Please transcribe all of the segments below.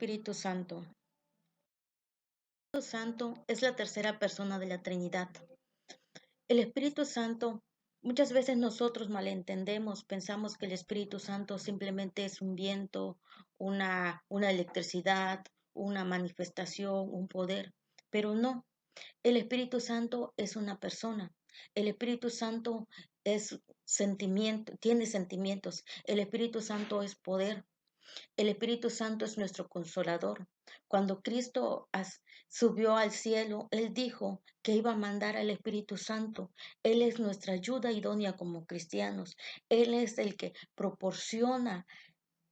Espíritu Santo. El Espíritu Santo es la tercera persona de la Trinidad. El Espíritu Santo, muchas veces nosotros malentendemos, pensamos que el Espíritu Santo simplemente es un viento, una electricidad, una manifestación, un poder, pero no. El Espíritu Santo es una persona. El Espíritu Santo es sentimiento, tiene sentimientos. El Espíritu Santo es poder. El Espíritu Santo es nuestro consolador. Cuando Cristo subió al cielo, Él dijo que iba a mandar al Espíritu Santo. Él es nuestra ayuda idónea como cristianos. Él es el que proporciona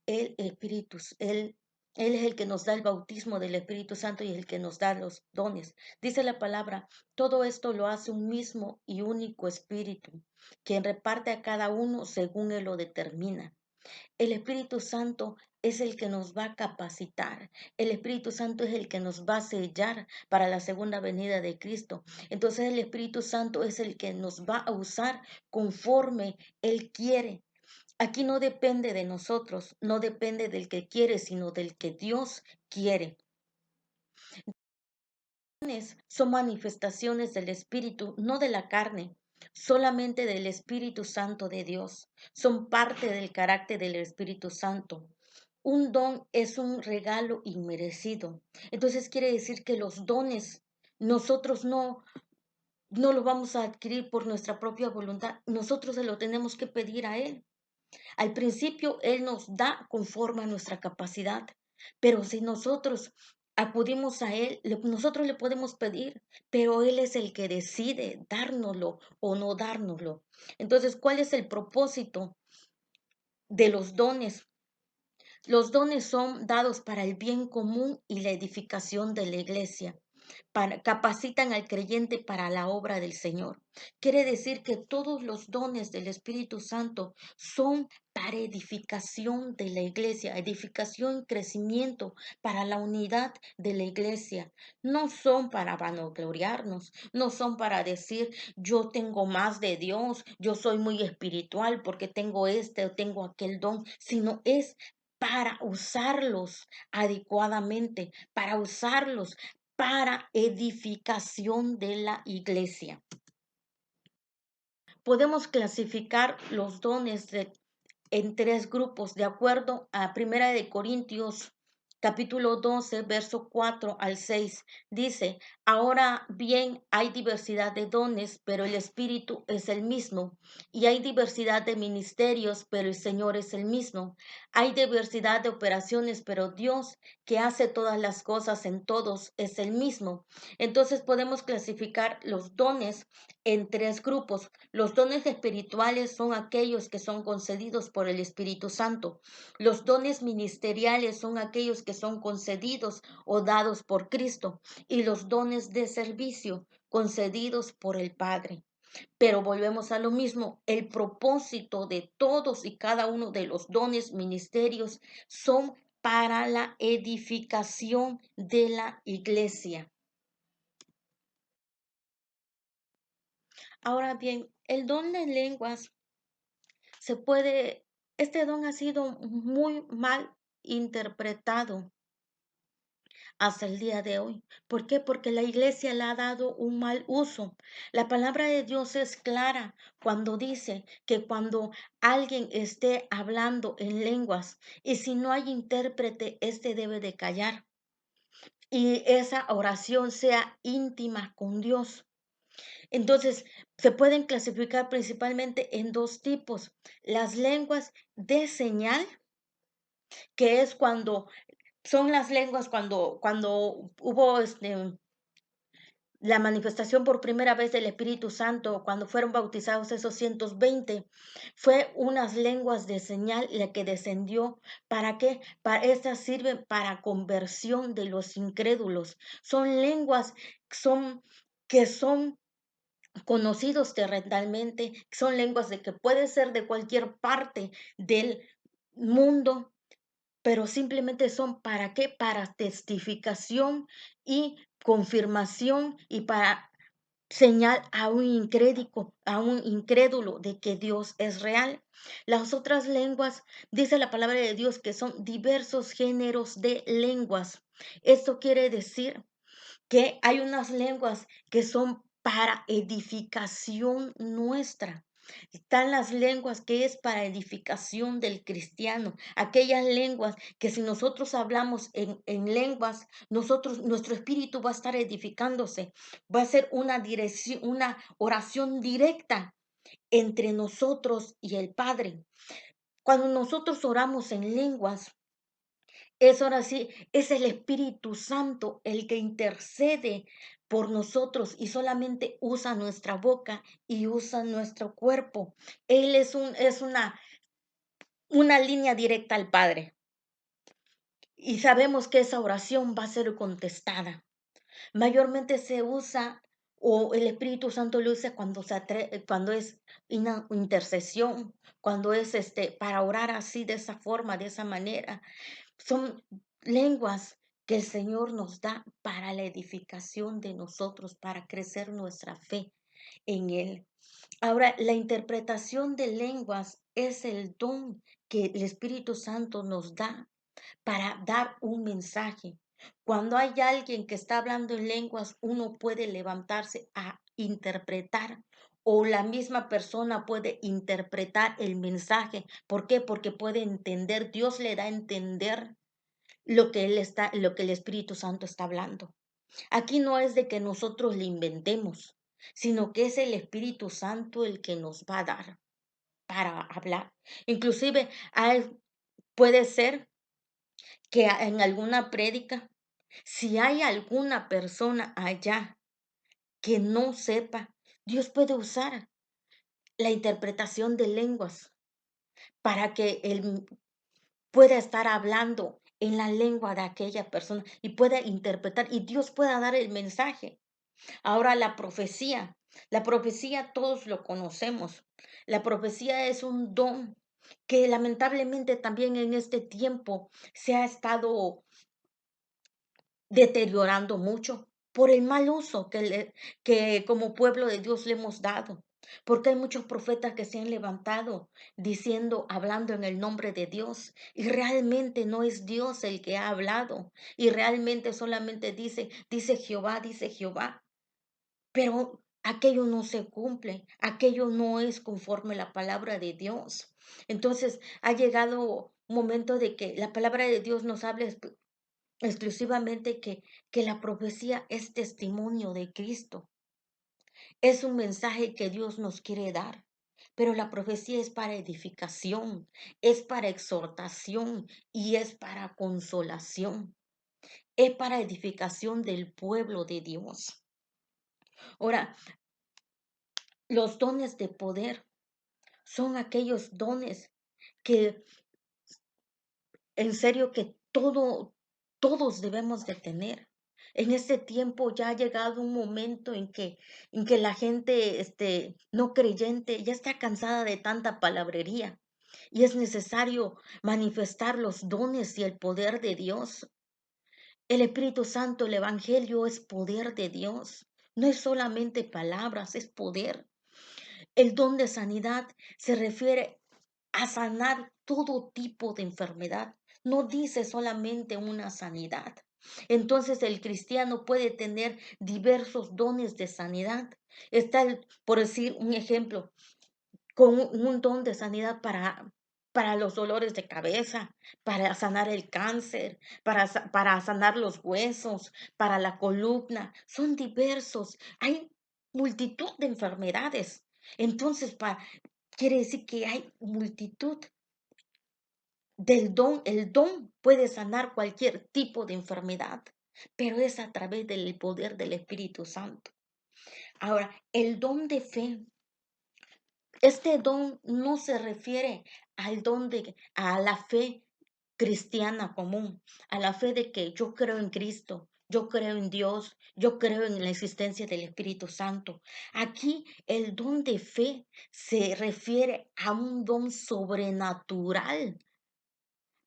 el Espíritu. Él es el que nos da el bautismo del Espíritu Santo y es el que nos da los dones. Dice la palabra, todo esto lo hace un mismo y único Espíritu, quien reparte a cada uno según Él lo determina. El Espíritu Santo es el que nos va a capacitar. El Espíritu Santo es el que nos va a sellar para la segunda venida de Cristo. Entonces el Espíritu Santo es el que nos va a usar conforme Él quiere. Aquí no depende de nosotros, no depende del que quiere, sino del que Dios quiere. Son manifestaciones del Espíritu, no de la carne, solamente del Espíritu Santo de Dios. Son parte del carácter del Espíritu Santo. Un don es un regalo inmerecido. Entonces quiere decir que los dones nosotros no los vamos a adquirir por nuestra propia voluntad. Nosotros se lo tenemos que pedir a Él. Al principio Él nos da conforme a nuestra capacidad, pero si nosotros acudimos a Él, nosotros le podemos pedir, pero Él es el que decide dárnoslo o no dárnoslo. Entonces, ¿cuál es el propósito de los dones? Los dones son dados para el bien común y la edificación de la iglesia. Capacitan al creyente para la obra del Señor. Quiere decir que todos los dones del Espíritu Santo son para edificación de la iglesia, edificación, crecimiento para la unidad de la iglesia. No son para vanagloriarnos, no son para decir yo tengo más de Dios, yo soy muy espiritual porque tengo este o tengo aquel don, sino es para usarlos adecuadamente, para usarlos para edificación de la iglesia. Podemos clasificar los dones en tres grupos de acuerdo a Primera de Corintios capítulo 12, verso 4 al 6. Dice, ahora bien hay diversidad de dones, pero el Espíritu es el mismo. Y hay diversidad de ministerios, pero el Señor es el mismo. Hay diversidad de operaciones, pero Dios que hace todas las cosas en todos es el mismo. Entonces podemos clasificar los dones en tres grupos. Los dones espirituales son aquellos que son concedidos por el Espíritu Santo. Los dones ministeriales son aquellos que son concedidos o dados por Cristo. Y los dones de servicio concedidos por el Padre. Pero volvemos a lo mismo, el propósito de todos y cada uno de los dones ministerios son para la edificación de la iglesia. Ahora bien, el don de lenguas este don ha sido muy mal interpretado hasta el día de hoy. ¿Por qué? Porque la iglesia le ha dado un mal uso. La palabra de Dios es clara cuando dice que cuando alguien esté hablando en lenguas y si no hay intérprete, este debe de callar. Y esa oración sea íntima con Dios. Entonces, se pueden clasificar principalmente en dos tipos. Las lenguas de señal, que es cuando son las lenguas cuando hubo la manifestación por primera vez del Espíritu Santo, cuando fueron bautizados esos 120, fue unas lenguas de señal la que descendió. ¿Para qué? Estas sirven para conversión de los incrédulos. Son lenguas que son conocidos terrenalmente, son lenguas de que puede ser de cualquier parte del mundo, pero simplemente son ¿para qué? Para testificación y confirmación y para señal a un incrédulo de que Dios es real. Las otras lenguas, dice la palabra de Dios, que son diversos géneros de lenguas. Esto quiere decir que hay unas lenguas que son para edificación nuestra. Están las lenguas que es para edificación del cristiano, aquellas lenguas que si nosotros hablamos en lenguas, nuestro espíritu va a estar edificándose, va a ser una dirección, una oración directa entre nosotros y el Padre. Cuando nosotros oramos en lenguas, es ahora sí, es el Espíritu Santo el que intercede por nosotros y solamente usa nuestra boca y usa nuestro cuerpo. Él es una línea directa al Padre y sabemos que esa oración va a ser contestada. Mayormente se usa o el Espíritu Santo lo usa cuando es una intercesión, cuando es para orar así de esa forma, de esa manera. Son lenguas que el Señor nos da para la edificación de nosotros, para crecer nuestra fe en Él. Ahora, la interpretación de lenguas es el don que el Espíritu Santo nos da para dar un mensaje. Cuando hay alguien que está hablando en lenguas, uno puede levantarse a interpretar o la misma persona puede interpretar el mensaje. ¿Por qué? Porque puede entender, Dios le da a entender lo que el Espíritu Santo está hablando. Aquí no es de que nosotros le inventemos, sino que es el Espíritu Santo el que nos va a dar para hablar. Inclusive puede ser que en alguna prédica, si hay alguna persona allá que no sepa, Dios puede usar la interpretación de lenguas para que él pueda estar hablando en la lengua de aquella persona y pueda interpretar y Dios pueda dar el mensaje. Ahora la profecía todos lo conocemos. La profecía es un don que lamentablemente también en este tiempo se ha estado deteriorando mucho por el mal uso que como pueblo de Dios le hemos dado. Porque hay muchos profetas que se han levantado diciendo, hablando en el nombre de Dios, y realmente no es Dios el que ha hablado, y realmente solamente dice Jehová, pero aquello no se cumple, aquello no es conforme a la palabra de Dios. Entonces ha llegado un momento de que la palabra de Dios nos habla exclusivamente que la profecía es testimonio de Cristo. Es un mensaje que Dios nos quiere dar, pero la profecía es para edificación, es para exhortación y es para consolación. Es para edificación del pueblo de Dios. Ahora, los dones de poder son aquellos dones que en serio que todos debemos de tener. En este tiempo ya ha llegado un momento en que la gente no creyente ya está cansada de tanta palabrería y es necesario manifestar los dones y el poder de Dios. El Espíritu Santo, el Evangelio es poder de Dios. No es solamente palabras, es poder. El don de sanidad se refiere a sanar todo tipo de enfermedad. No dice solamente una sanidad. Entonces el cristiano puede tener diversos dones de sanidad. Está, por decir un ejemplo, con un don de sanidad para los dolores de cabeza, para sanar el cáncer, para sanar los huesos, para la columna. Son diversos. Hay multitud de enfermedades. Entonces, quiere decir que hay multitud del don. El don puede sanar cualquier tipo de enfermedad, pero es a través del poder del Espíritu Santo. Ahora, el don de fe. Este don no se refiere a la fe cristiana común, a la fe de que yo creo en Cristo, yo creo en Dios, yo creo en la existencia del Espíritu Santo. Aquí el don de fe se refiere a un don sobrenatural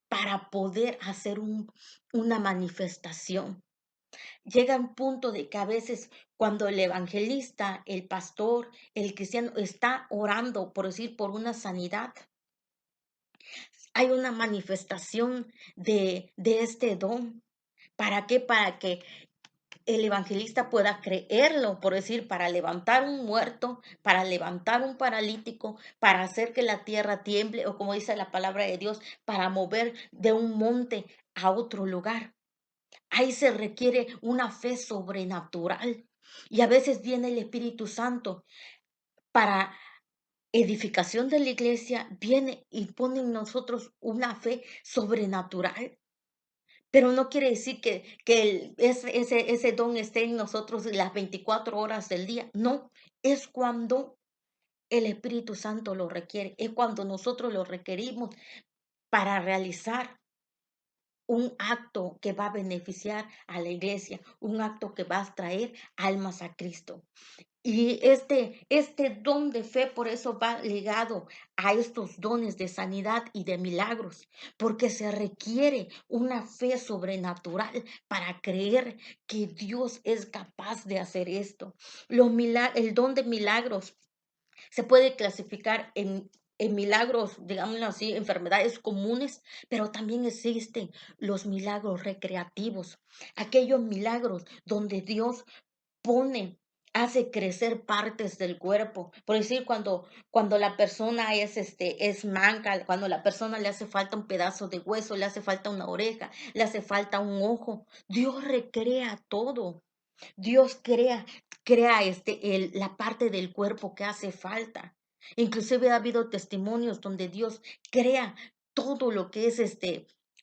para poder hacer una manifestación. Llega un punto de que a veces cuando el evangelista, el pastor, el cristiano está orando, por decir, por una sanidad, hay una manifestación de este don. ¿Para qué? Para que el evangelista pueda creerlo, por decir, para levantar un muerto, para levantar un paralítico, para hacer que la tierra tiemble, o como dice la palabra de Dios, para mover de un monte a otro lugar. Ahí se requiere una fe sobrenatural. Y a veces viene el Espíritu Santo para edificación de la iglesia, viene y pone en nosotros una fe sobrenatural. Pero no quiere decir ese don esté en nosotros las 24 horas del día. No, es cuando el Espíritu Santo lo requiere, es cuando nosotros lo requerimos para realizar un acto que va a beneficiar a la iglesia, un acto que va a traer almas a Cristo. Y este don de fe por eso va ligado a estos dones de sanidad y de milagros, porque se requiere una fe sobrenatural para creer que Dios es capaz de hacer esto. El don de milagros se puede clasificar en milagros, digámoslo así, enfermedades comunes, pero también existen los milagros recreativos, aquellos milagros donde Dios pone, hace crecer partes del cuerpo. Por decir, cuando la persona es manca, cuando la persona le hace falta un pedazo de hueso, le hace falta una oreja, le hace falta un ojo, Dios recrea todo. Dios crea la parte del cuerpo que hace falta. Inclusive ha habido testimonios donde Dios crea todo lo que es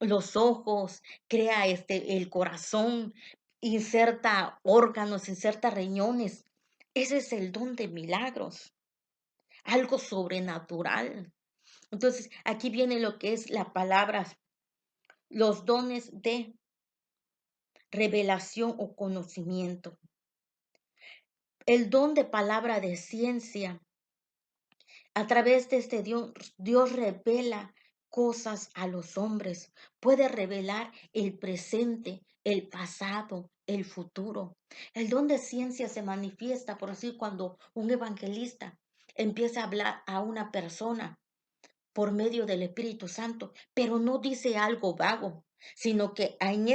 los ojos, crea el corazón, inserta órganos, inserta riñones. Ese es el don de milagros, algo sobrenatural. Entonces, aquí viene lo que es la palabra, los dones de revelación o conocimiento. El don de palabra de ciencia. A través de este Dios, Dios revela cosas a los hombres. Puede revelar el presente, el pasado, el futuro. El don de ciencia se manifiesta, por decir, cuando un evangelista empieza a hablar a una persona por medio del Espíritu Santo, pero no dice algo vago, sino que en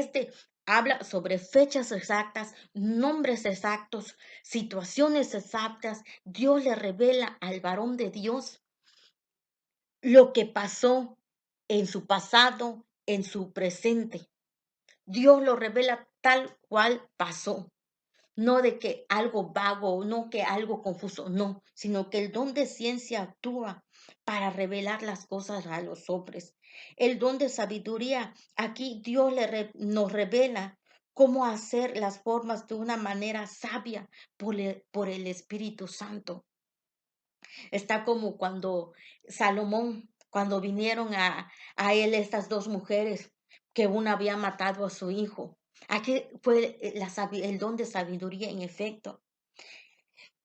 habla sobre fechas exactas, nombres exactos, situaciones exactas. Dios le revela al varón de Dios lo que pasó en su pasado, en su presente. Dios lo revela tal cual pasó. No de que algo vago, no que algo confuso, no, sino que el don de ciencia actúa para revelar las cosas a los hombres. El don de sabiduría, aquí Dios nos revela cómo hacer las formas de una manera sabia por el Espíritu Santo. Está como cuando Salomón, cuando vinieron a él estas dos mujeres, que una había matado a su hijo. Aquí fue el don de sabiduría en efecto.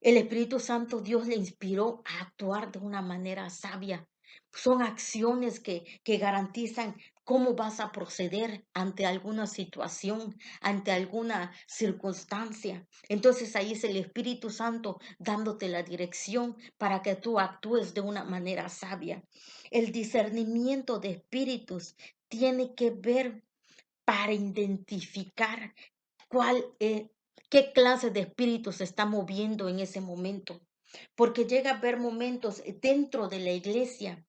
El Espíritu Santo, Dios le inspiró a actuar de una manera sabia. Son acciones que garantizan cómo vas a proceder ante alguna situación, ante alguna circunstancia. Entonces ahí es el Espíritu Santo dándote la dirección para que tú actúes de una manera sabia. El discernimiento de espíritus tiene que ver para identificar cuál, qué clase de espíritu se está moviendo en ese momento. Porque llega a haber momentos dentro de la iglesia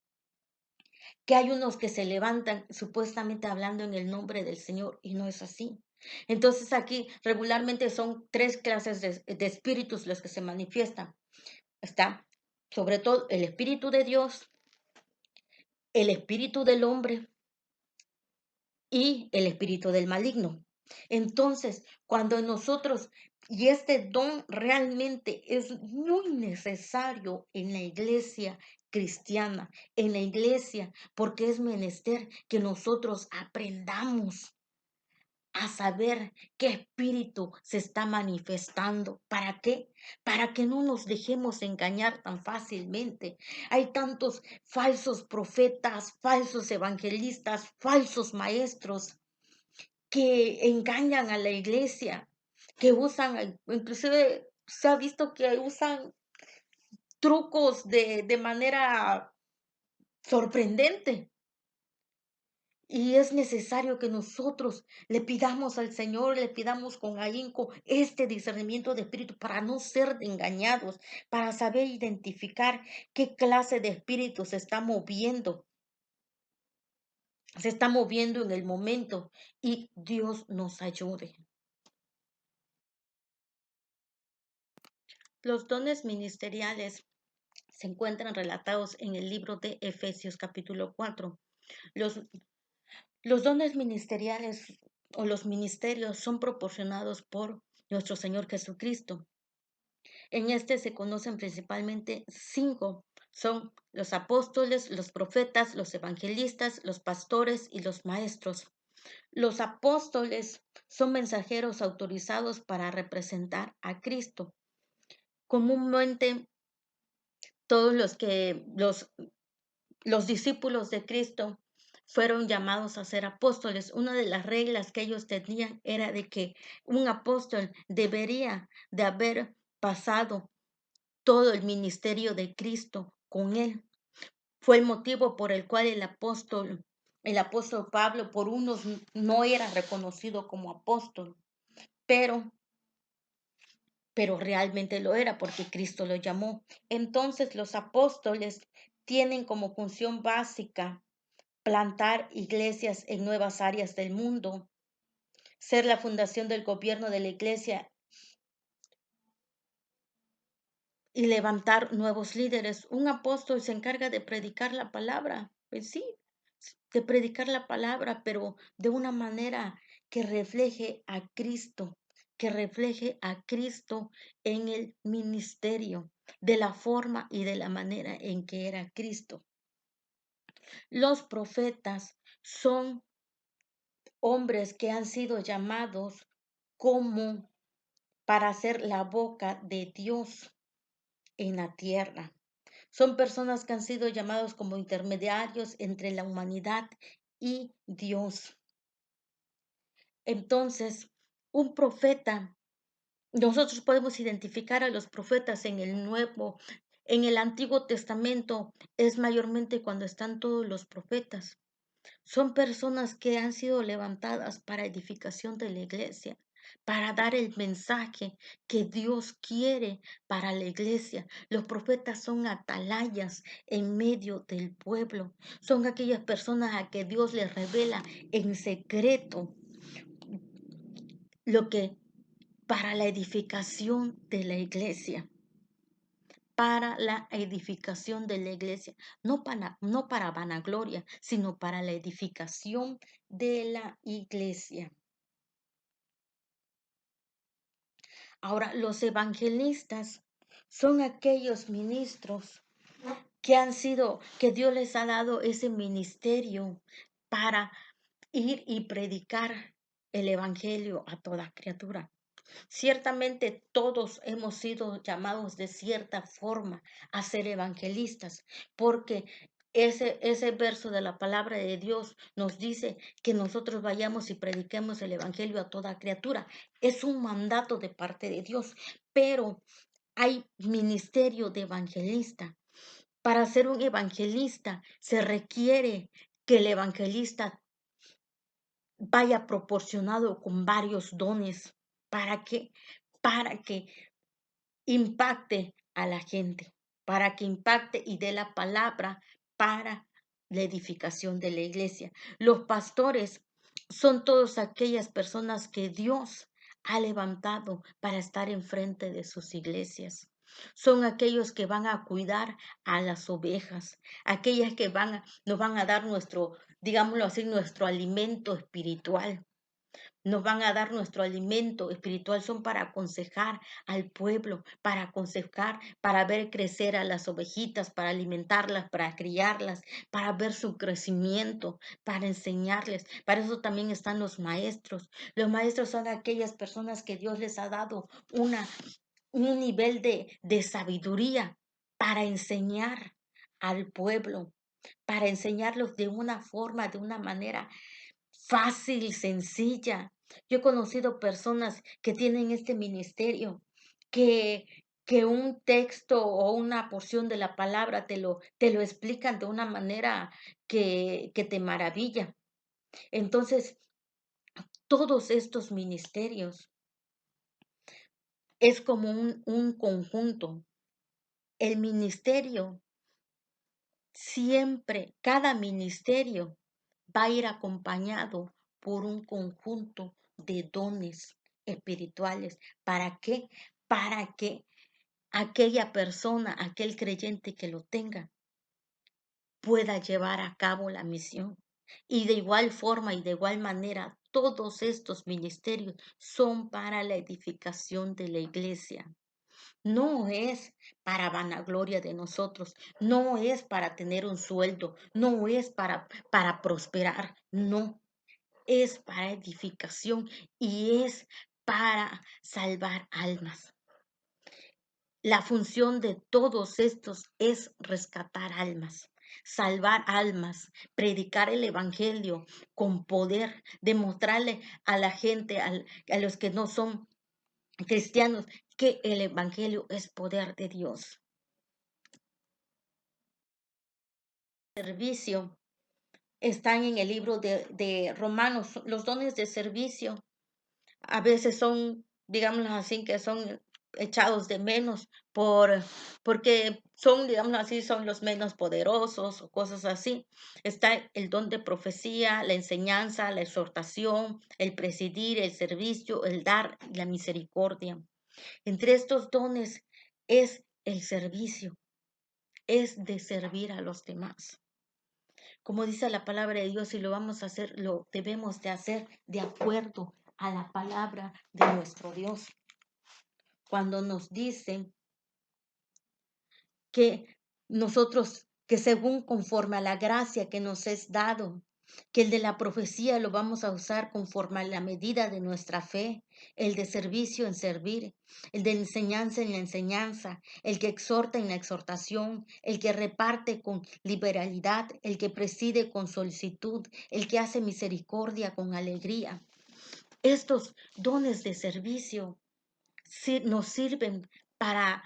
que hay unos que se levantan supuestamente hablando en el nombre del Señor y no es así. Entonces aquí regularmente son tres clases de espíritus los que se manifiestan. Está sobre todo el espíritu de Dios, el espíritu del hombre y el espíritu del maligno. Entonces, cuando nosotros, y este don realmente es muy necesario en la iglesia cristiana, en la iglesia, porque es menester que nosotros aprendamos a saber qué espíritu se está manifestando. ¿Para qué? Para que no nos dejemos engañar tan fácilmente. Hay tantos falsos profetas, falsos evangelistas, falsos maestros que engañan a la iglesia, que usan, inclusive se ha visto que usan trucos de manera sorprendente. Y es necesario que nosotros le pidamos al Señor, le pidamos con ahínco este discernimiento de espíritu para no ser engañados, para saber identificar qué clase de espíritu se está moviendo en el momento y Dios nos ayude. Los dones ministeriales se encuentran relatados en el libro de Efesios capítulo 4. Los, los dones ministeriales o los ministerios son proporcionados por nuestro Señor Jesucristo. En este se conocen principalmente cinco. Son los apóstoles, los profetas, los evangelistas, los pastores y los maestros. Los apóstoles son mensajeros autorizados para representar a Cristo. Comúnmente todos los discípulos de Cristo fueron llamados a ser apóstoles. Una de las reglas que ellos tenían era de que un apóstol debería de haber pasado todo el ministerio de Cristo con él. Fue el motivo por el cual el apóstol Pablo, por unos no era reconocido como apóstol, pero realmente lo era porque Cristo lo llamó. Entonces los apóstoles tienen como función básica plantar iglesias en nuevas áreas del mundo, ser la fundación del gobierno de la iglesia y levantar nuevos líderes. Un apóstol se encarga de predicar la palabra, pues sí, de predicar la palabra, pero de una manera que refleje a Cristo, que refleje a Cristo en el ministerio, de la forma y de la manera en que era Cristo. Los profetas son hombres que han sido llamados como para ser la boca de Dios en la tierra. Son personas que han sido llamados como intermediarios entre la humanidad y Dios. Entonces, un profeta, nosotros podemos identificar a los profetas en el Antiguo Testamento, es mayormente cuando están todos los profetas. Son personas que han sido levantadas para edificación de la iglesia, para dar el mensaje que Dios quiere para la iglesia. Los profetas son atalayas en medio del pueblo. Son aquellas personas a que Dios les revela en secreto lo que para la edificación de la iglesia. Para la edificación de la iglesia, no para vanagloria, sino para la edificación de la iglesia. Ahora, los evangelistas son aquellos ministros que Dios les ha dado ese ministerio para ir y predicar el evangelio a toda criatura. Ciertamente todos hemos sido llamados de cierta forma a ser evangelistas, porque ese verso de la palabra de Dios nos dice que nosotros vayamos y prediquemos el evangelio a toda criatura. Es un mandato de parte de Dios, pero hay ministerio de evangelista. Para ser un evangelista se requiere que el evangelista vaya proporcionado con varios dones. ¿Para qué? Para que impacte a la gente, para que impacte y dé la palabra para la edificación de la iglesia. Los pastores son todas aquellas personas que Dios ha levantado para estar enfrente de sus iglesias. Son aquellos que van a cuidar a las ovejas, aquellas que nos van a dar nuestro, digámoslo así, nuestro alimento espiritual. Nos van a dar nuestro alimento espiritual, son para aconsejar al pueblo, para aconsejar, para ver crecer a las ovejitas, para alimentarlas, para criarlas, para ver su crecimiento, para enseñarles. Para eso también están los maestros. Los maestros son aquellas personas que Dios les ha dado un nivel de sabiduría para enseñar al pueblo, para enseñarlos de una forma, de una manera fácil, sencilla. Yo he conocido personas que tienen este ministerio, que, que un texto o una porción de la palabra te lo explican de una manera que te maravilla. Entonces, todos estos ministerios es como un conjunto. El ministerio siempre, cada ministerio va a ir acompañado por un conjunto de dones espirituales. ¿Para qué? Para que aquella persona, aquel creyente que lo tenga, pueda llevar a cabo la misión. Y de igual forma y de igual manera, todos estos ministerios son para la edificación de la iglesia. No es para vanagloria de nosotros, no es para tener un sueldo, no es para prosperar, no, es para edificación y es para salvar almas. La función de todos estos es rescatar almas, salvar almas, predicar el evangelio con poder, demostrarle a la gente, a los que no son cristianos, que el evangelio es poder de Dios. Servicio están en el libro de Romanos, los dones de servicio. A veces son, digamos así, que son echados de menos porque son, digamos así, son los menos poderosos o cosas así. Está el don de profecía, la enseñanza, la exhortación, el presidir, el servicio, el dar, la misericordia. Entre estos dones es el servicio, es de servir a los demás. Como dice la palabra de Dios, si lo vamos a hacer, lo debemos de hacer de acuerdo a la palabra de nuestro Dios. Cuando nos dicen que nosotros, que según conforme a la gracia que nos es dado, que el de la profecía lo vamos a usar conforme a la medida de nuestra fe, el de servicio en servir, el de enseñanza en la enseñanza, el que exhorta en la exhortación, el que reparte con liberalidad, el que preside con solicitud, el que hace misericordia con alegría. Estos dones de servicio nos sirven para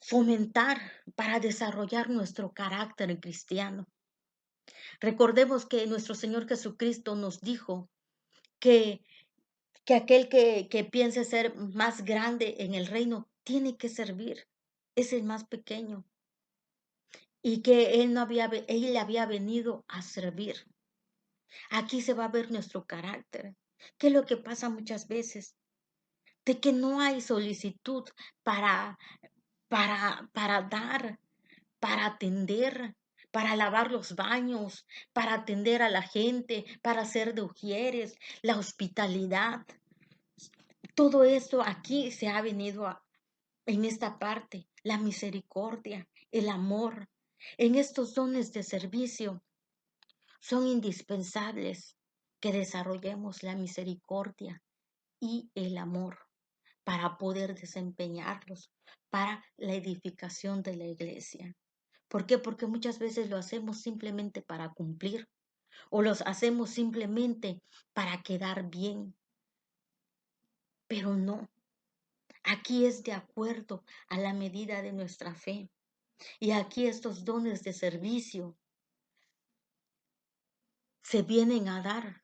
fomentar, para desarrollar nuestro carácter cristiano. Recordemos que nuestro Señor Jesucristo nos dijo que, que aquel que piense ser más grande en el reino tiene que servir, es el más pequeño, y que él había venido a servir. Aquí se va a ver nuestro carácter. ¿Qué es lo que pasa muchas veces? De que no hay solicitud para, para dar, para atender, para lavar los baños, para atender a la gente, para hacer de ujieres, la hospitalidad. Todo esto aquí se ha venido en esta parte, la misericordia, el amor. En estos dones de servicio son indispensables que desarrollemos la misericordia y el amor para poder desempeñarlos para la edificación de la iglesia. ¿Por qué? Porque muchas veces lo hacemos simplemente para cumplir o los hacemos simplemente para quedar bien, pero no. Aquí es de acuerdo a la medida de nuestra fe. Y aquí estos dones de servicio se vienen a dar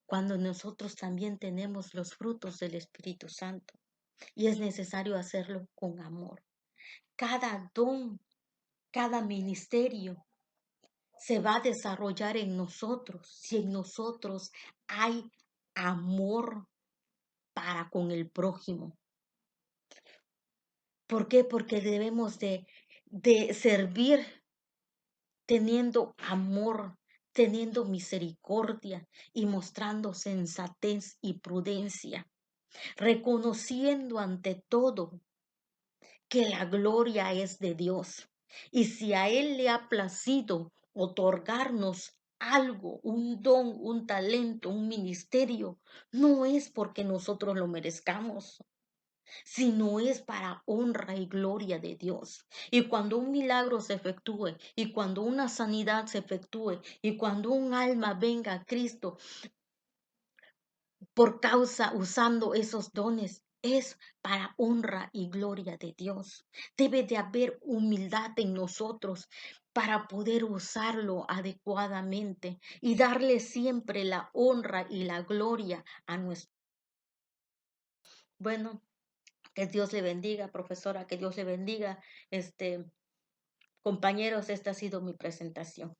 cuando nosotros también tenemos los frutos del Espíritu Santo. Y es necesario hacerlo con amor. Cada don, cada ministerio se va a desarrollar en nosotros si en nosotros hay amor para con el prójimo. ¿Por qué? Porque debemos de servir teniendo amor, teniendo misericordia y mostrando sensatez y prudencia, reconociendo ante todo que la gloria es de Dios. Y si a Él le ha placido otorgarnos algo, un don, un talento, un ministerio, no es porque nosotros lo merezcamos, sino es para honra y gloria de Dios. Y cuando un milagro se efectúe, y cuando una sanidad se efectúe, y cuando un alma venga a Cristo por causa usando esos dones, es para honra y gloria de Dios. Debe de haber humildad en nosotros para poder usarlo adecuadamente y darle siempre la honra y la gloria a nuestro. Bueno, que Dios le bendiga, profesora, que Dios le bendiga. Compañeros, esta ha sido mi presentación.